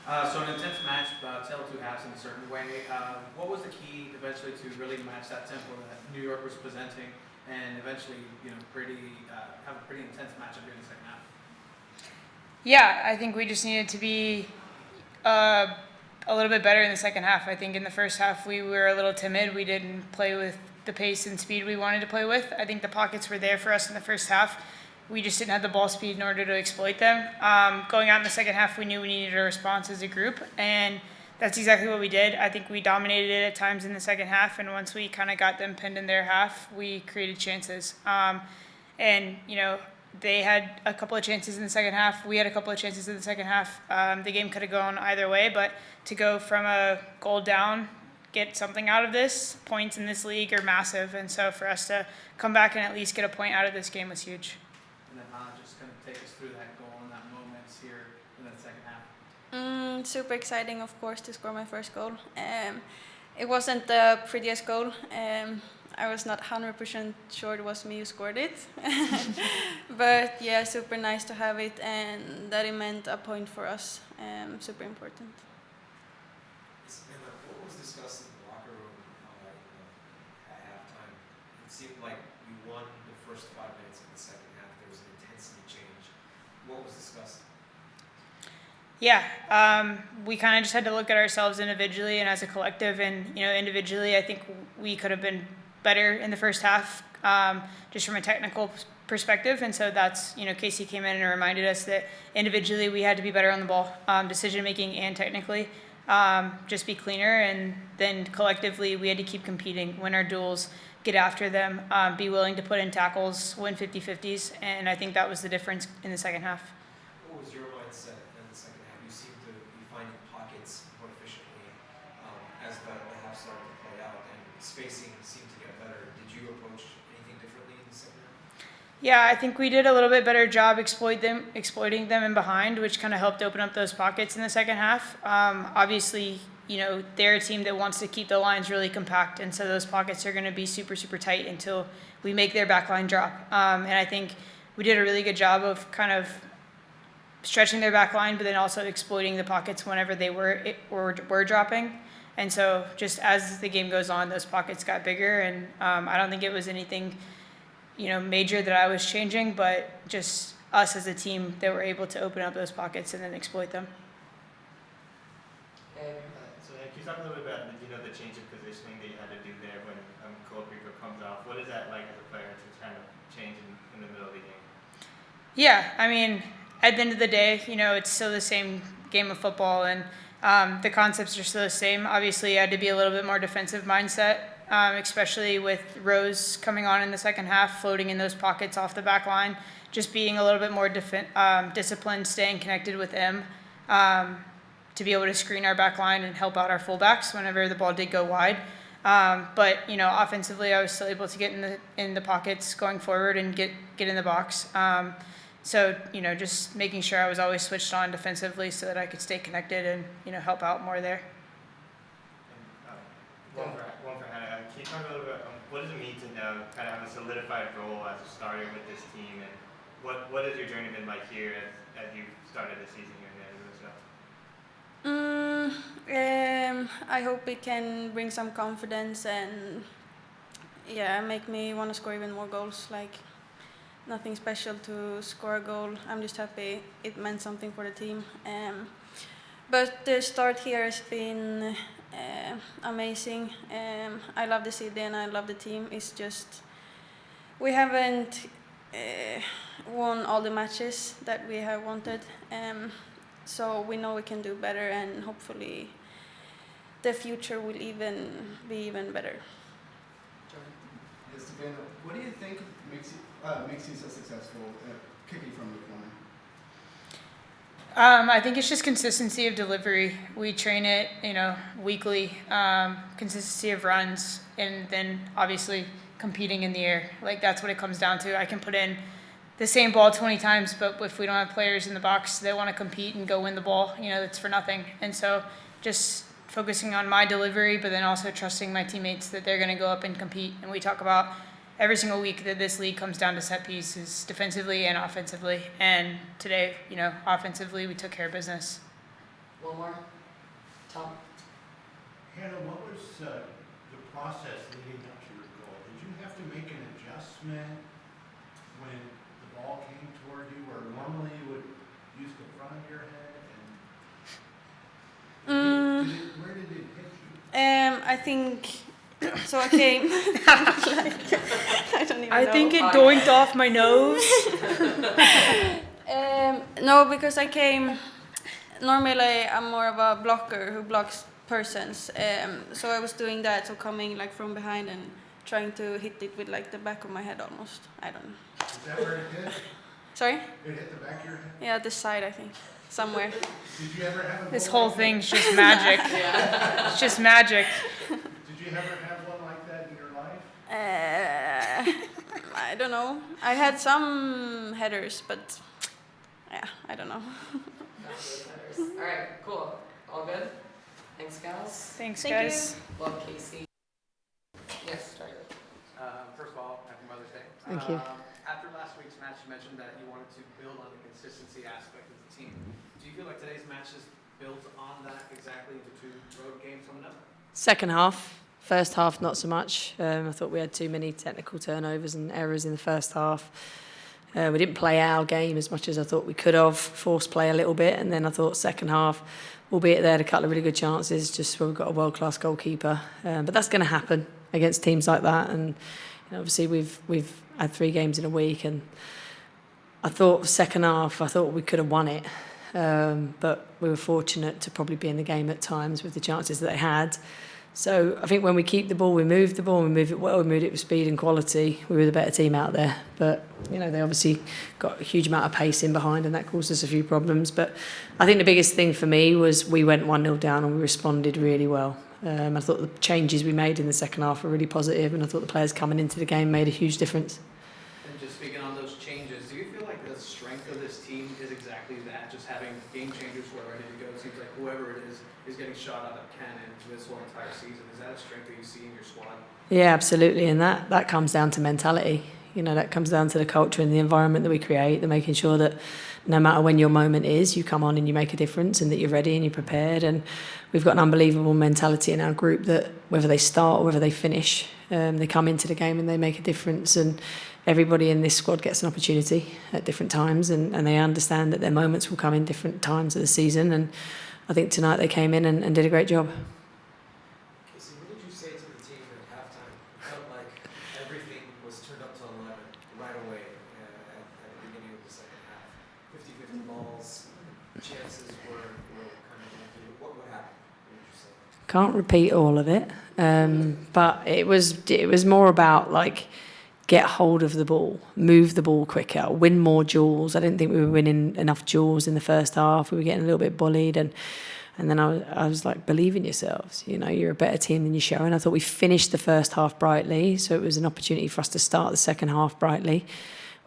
So an intense match, tale of two halves in a certain way. What was the key eventually to really match that tempo that New York was presenting, and eventually, have a pretty intense matchup during the second half? Yeah, I think we just needed to be uh, a little bit better in the second half. I think in the first half we were a little timid. We didn't play with the pace and speed we wanted to play with. I think the pockets were there for us in the first half. We just didn't have the ball speed in order to exploit them. Going out in the second half, we knew we needed a response as a group, and that's exactly what we did. I think we dominated it at times in the second half, and once we kind of got them pinned in their half, we created chances. And they had a couple of chances in the second half. We had a couple of chances in the second half. The game could have gone either way, but to go from a goal down, get something out of this, points in this league are massive. And so for us to come back and at least get a point out of this game was huge. And then Hanna, just kind of take us through that goal and that moment here in the second half. Super exciting, of course, to score my first goal. It wasn't the prettiest goal. I was not 100% sure it was me who scored it. But yeah, super nice to have it, and that it meant a point for us. Super important. What was discussed in the locker room at halftime? It seemed like we won the first 5 minutes of the second half. There was an intensity change. What was discussed? Yeah, we kind of just had to look at ourselves individually and as a collective. And individually, I think we could have been better in the first half, just from a technical perspective. And so that's, Casey came in and reminded us that individually we had to be better on the ball, decision making and technically, just be cleaner. And then collectively we had to keep competing, win our duels, get after them, be willing to put in tackles, win 50-50s. And I think that was the difference in the second half. What was your mindset in the second half? You seemed to be finding pockets more efficiently as the half started to play out, and spacing seemed to get better. Did you approach anything differently in the second half? Yeah, I think we did a little bit better job exploiting them in behind, which kind of helped open up those pockets in the second half. Obviously, they're a team that wants to keep the lines really compact, and so those pockets are going to be super, super tight until we make their back line drop. And I think we did a really good job of kind of stretching their back line, but then also exploiting the pockets whenever they were dropping. And so just as the game goes on, those pockets got bigger, and I don't think it was anything major that I was changing, but just us as a team that were able to open up those pockets and then exploit them. So can you talk a little bit about the change of positioning that you had to do there when Rico comes off? What is that like as a player to kind of change in the middle of the game? Yeah, I mean, at the end of the day, it's still the same game of football, and the concepts are still the same. Obviously, I had to be a little bit more defensive mindset, especially with Rose coming on in the second half, floating in those pockets off the back line, just being a little bit more disciplined, staying connected with M, to be able to screen our back line and help out our fullbacks whenever the ball did go wide. But offensively, I was still able to get in the pockets going forward and get in the box. So just making sure I was always switched on defensively so that I could stay connected and help out more there. And, one for Hanna. Can you talk a little bit? What does it mean to now kind of have a solidified role as a starter with this team, and what has your journey been like here as you started the season here in the NWSL? I hope it can bring some confidence and make me want to score even more goals. Like, nothing special to score a goal. I'm just happy it meant something for the team. But the start here has been amazing. I love the city and I love the team. It's just we haven't won all the matches that we have wanted. So we know we can do better, and hopefully the future will be even better. Yes, Savannah, what do you think makes you so successful at kicking from the corner? I think it's just consistency of delivery. We train it, weekly, consistency of runs, and then obviously competing in the air. Like, that's what it comes down to. I can put in the same ball 20 times, but if we don't have players in the box that want to compete and go win the ball, it's for nothing. And so just focusing on my delivery, but then also trusting my teammates that they're going to go up and compete. And we talk about every single week that this league comes down to set pieces, defensively and offensively. And today, offensively, we took care of business. One more. Tom? Hannah, what was the process leading up to your goal? Did you have to make an adjustment when the ball came toward you, where normally you would use the front of your head? And where did it hit you? I think so. I came. I don't even know. I think it doinked off my nose. No, because I came. Normally, I'm more of a blocker who blocks persons. So I was doing that, so coming like from behind and trying to hit it with like the back of my head almost. I don't know. Is that where it hit? Sorry? It hit the back of your head? Yeah, this side I think, somewhere. Did you ever have a This goal whole like thing's just magic. It's just magic. that? Did you ever have one like that in your life? I don't know. I had some headers, but yeah, I don't know. All right, cool. All good? Thanks, gals. Thanks, Thank guys. Love Casey. Yes, start. First of all, happy Mother's Day. Thank you. After last week's match, you mentioned that you wanted to build on the consistency aspect of the team. Do you feel like today's match is built on that exactly with the 2 road games coming up? Second half. First half, not so much. I thought we had too many technical turnovers and errors in the first half. We didn't play our game as much as I thought we could have, forced play a little bit, and then I thought second half, albeit they had a couple of really good chances, just where we've got a world-class goalkeeper. But that's going to happen against teams like that, and obviously we've had 3 games in a week, and I thought second half, I thought we could have won it, but we were fortunate to probably be in the game at times with the chances that they had. So I think when we keep the ball, we move the ball, we move it well, we moved it with speed and quality. We were the better team out there. But, they obviously got a huge amount of pace in behind and that caused us a few problems. But I think the biggest thing for me was we went 1-0 down and we responded really well. I thought the changes we made in the second half were really positive, and I thought the players coming into the game made a huge difference. And just speaking on those changes, do you feel like the strength of this team is exactly that, just having game changers who are ready to go? It seems like whoever it is getting shot out of cannon this whole entire season. Is that a strength that you see in your squad? Yeah, absolutely, and that comes down to mentality. That comes down to the culture and the environment that we create, the making sure that no matter when your moment is, you come on and you make a difference and that you're ready and you're prepared. And we've got an unbelievable mentality in our group that whether they start or whether they finish, they come into the game and they make a difference. And everybody in this squad gets an opportunity at different times, and they understand that their moments will come in different times of the season. And I think tonight they came in and did a great job. Casey, what did you say to the team at halftime? It felt like everything was turned up to 11 right away at the beginning of the second half. 50-50 balls, chances were coming in. What happened? What did you say? Can't repeat all of it, but it was more about get hold of the ball, move the ball quicker, win more duels. I didn't think we were winning enough duels in the first half. We were getting a little bit bullied, and then I was like, believe in yourselves. You're a better team than you're showing. I thought we finished the first half brightly, so it was an opportunity for us to start the second half brightly.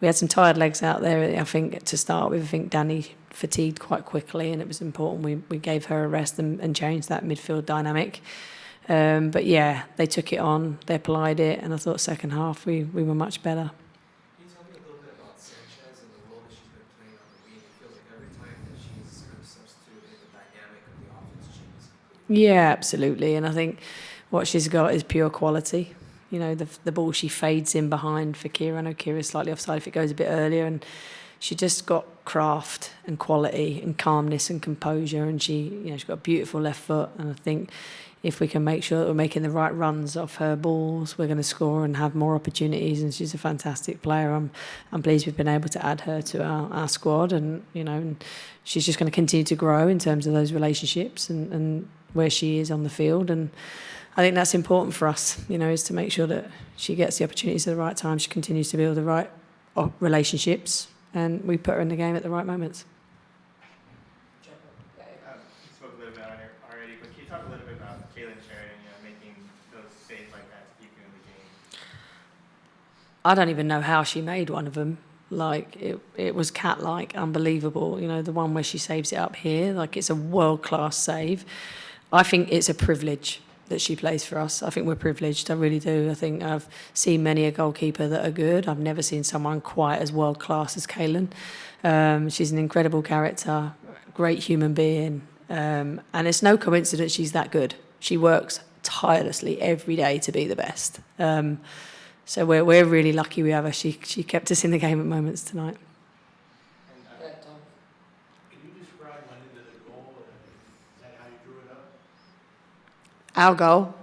We had some tired legs out there, I think, to start with. I think Danny fatigued quite quickly, and it was important we gave her a rest and changed that midfield dynamic. But yeah, they took it on, they applied it, and I thought second half we were much better. Can you tell me a little bit about Sanchez and the role that she's been playing on the wing? It feels like every time that she's kind of substituted, the dynamic of the offense changes completely. Yeah, absolutely. And I think what she's got is pure quality. The ball she fades in behind for Kira. I know Kira's slightly offside if it goes a bit earlier, and she just got craft and quality and calmness and composure, and she's got a beautiful left foot, and I think if we can make sure that we're making the right runs off her balls, we're going to score and have more opportunities. And she's a fantastic player. I'm pleased we've been able to add her to our squad, and and she's just going to continue to grow in terms of those relationships and where she is on the field. And I think that's important for us, is to make sure that she gets the opportunities at the right time. She continues to build the right relationships, and we put her in the game at the right moments. You spoke a little bit on it already, but can you talk a little bit about Kaylin Sheridan, making those saves like that to keep you in the game? I don't even know how she made one of them. It was cat-like, unbelievable. The one where she saves it up here, it's a world-class save. I think it's a privilege that she plays for us. I think we're privileged, I really do. I think I've seen many a goalkeeper that are good. I've never seen someone quite as world-class as Kaylin. She's an incredible character, great human being, And it's no coincidence she's that good. She works tirelessly every day to be the best. So we're really lucky we have her. She kept us in the game at moments tonight. Can you describe went into the goal? Is that how you drew it up? Our goal.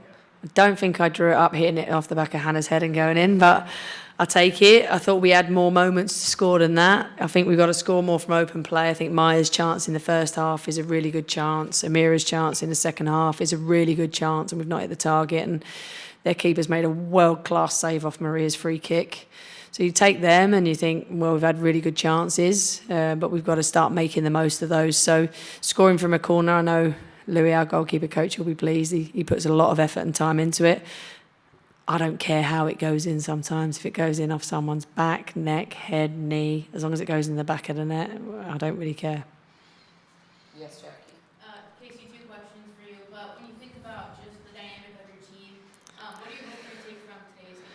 I don't think I drew it up hitting it off the back of Hannah's head and going in, but I'll take it. I thought we had more moments to score than that. I think we've got to score more from open play. I think Maya's chance in the first half is a really good chance. Amira's chance in the second half is a really good chance, and we've not hit the target. And their keeper's made a world-class save off Maria's free kick. So you take them and you think, well, we've had really good chances, but we've got to start making the most of those. So scoring from a corner, I know Louis, our goalkeeper coach, will be pleased. He puts a lot of effort and time into it. I don't care how it goes in sometimes. If it goes in off someone's back, neck, head, knee, as long as it goes in the back of the net, I don't really care. Yes, Jackie. Casey, 2 questions for you. But when you think about just the dynamic of your team, what do you hope to take from today's game?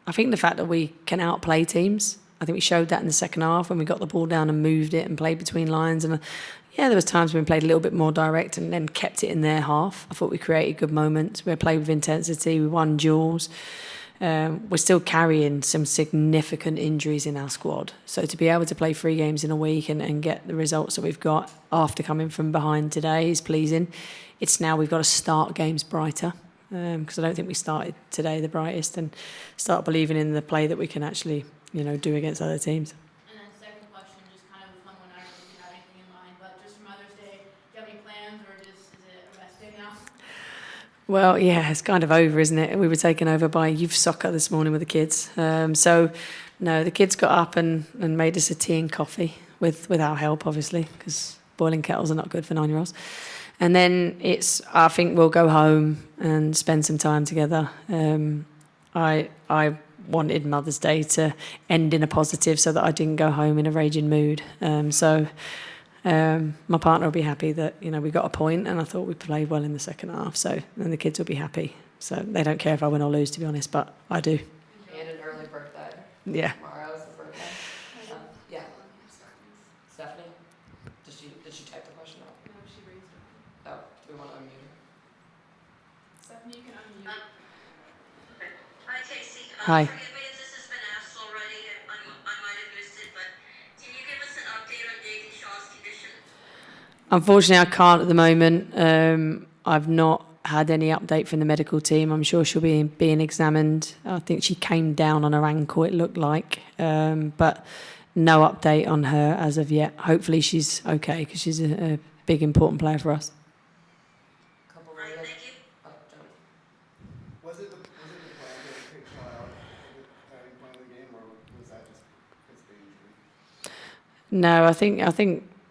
I think the fact that we can outplay teams. I think we showed that in the second half when we got the ball down and moved it and played between lines. And yeah, there was times when we played a little bit more direct and then kept it in their half. I thought we created good moments. We played with intensity. We won duels. We're still carrying some significant injuries in our squad. So to be able to play 3 games in a week and get the results that we've got after coming from behind today is pleasing. It's now we've got to start games brighter, because I don't think we started today the brightest, and start believing in the play that we can actually, do against other teams. And then second question, just kind of a fun one. I don't know if you have anything in mind, but just for Mother's Day, do you have any plans, or just is it a rest day now? Well, yeah, it's kind of over, isn't it? We were taken over by youth soccer this morning with the kids. So, no, the kids got up and made us a tea and coffee with our help, obviously, because boiling kettles are not good for 9-year-olds. And then I think we'll go home and spend some time together. I wanted Mother's Day to end in a positive so that I didn't go home in a raging mood. My partner will be happy that, we got a point, and I thought we played well in the second half. So, and the kids will be happy. So they don't care if I win or lose, to be honest, but I do. And an early birthday. Yeah. Tomorrow's the birthday. Yeah. Stephanie? Did she type the question up? No, she raised it. Oh, do we want to unmute her? Stephanie, you can unmute. Hi, Casey. Hi. Forgive me if this has been asked already. I might have missed it, but can you give us an update on Nathan Shaw's condition? Unfortunately, I can't at the moment. I've not had any update from the medical team. I'm sure she'll be being examined. I think she came down on her ankle, it looked like. But no update on her as of yet. Hopefully she's okay, because she's a big, important player for us. Couple Right, minutes. thank you. Oh, John. Was it the plan to take Shaw out at any point of the game, or was that just because of the injury? No, I think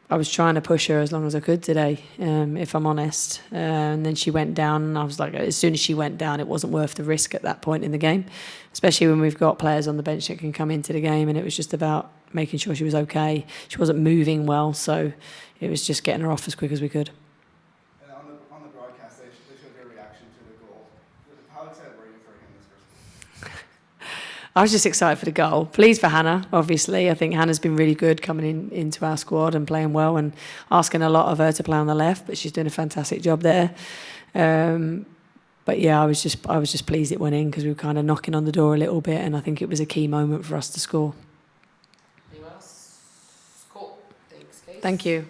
I was trying to push her as long as I could today, if I'm honest. And then she went down, and I was like, as soon as she went down, it wasn't worth the risk at that point in the game, especially when we've got players on the bench that can come into the game, and it was just about making sure she was okay. She wasn't moving well, so it was just getting her off as quick as we could. And on the broadcast, they showed their reaction to the goal. How excited were you for him this first? I was just excited for the goal. Pleased for Hanna, obviously. I think Hannah's been really good coming into our squad and playing well, and asking a lot of her to play on the left, but she's doing a fantastic job there. But yeah, I was just pleased it went in, because we were kind of knocking on the door a little bit, and I think it was a key moment for us to score. Anyone else? Cool. Thanks, Casey. Thank you.